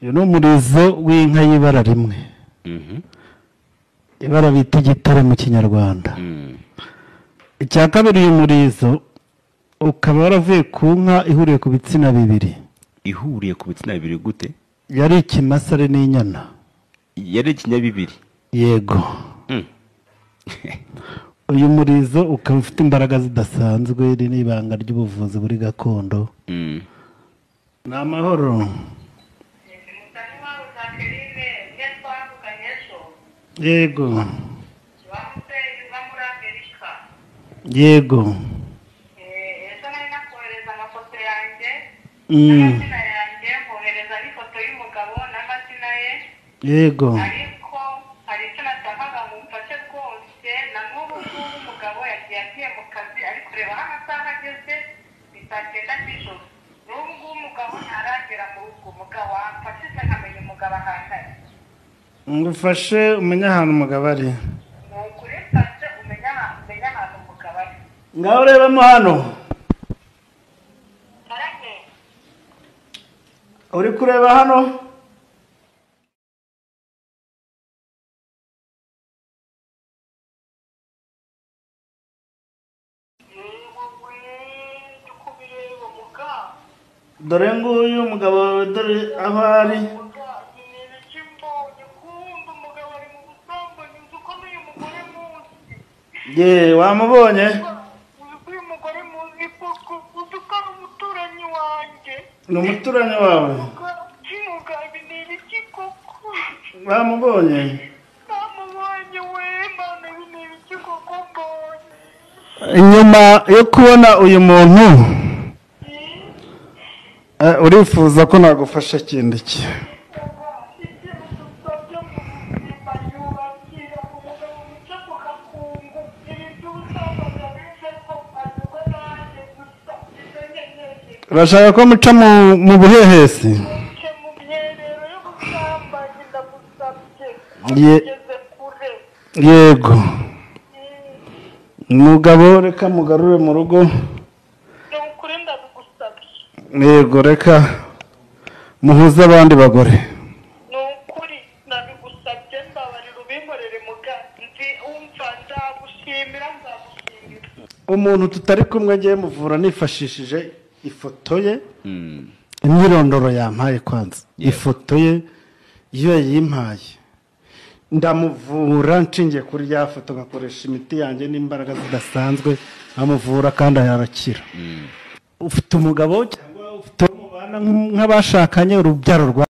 uyu ni umurizo w'inka y'ibara rimwe, ibara bita igitare mu kinyarwanda. Icya kabiri, uyu murizo ukaba waravuye ku nka ihuriye ku bitsina bibiri. Ihuriye ku bitsina bibiri gute? Yari ikimasare n'inyana. Yari ikinyabibiri? Yego. Uyu murizo ukaba ufite imbaraga zidasanzwe, iri ni ibanga ry'ubuvuzi buri gakondo. Ni amahoro. Yego. Yego. Yego. Ngufashe umenya ahantu umugabo ari. Ngaho urebamo hano. Uri kureba hano? Dore nguyu umugabo wawe, dore aho ari. Ye, wamubonye? Ni umuturanyi wawe? Wamubonye? Inyuma yo kubona uyu muntu, urifuza ko nagufasha kindi ki? Urashaka ko muca mu buhehesi? Yego. Mugabo reka mugarure mu rugo. Yego, reka muhuze abandi bagore. Umuntu tutari kumwe agiye muvura nifashishije ifoto ye, imyirondoro yampaye kwanza. Ifoto ye iyo yayimpaye ndamuvura nshingiye kuri ya foto, ngakoresha imiti yanjye n'imbaraga zidasanzwe, amuvura kandi arakira. Ufite umugabo cyangwa ufite umubana nk'abashakanye, urubyaro rwa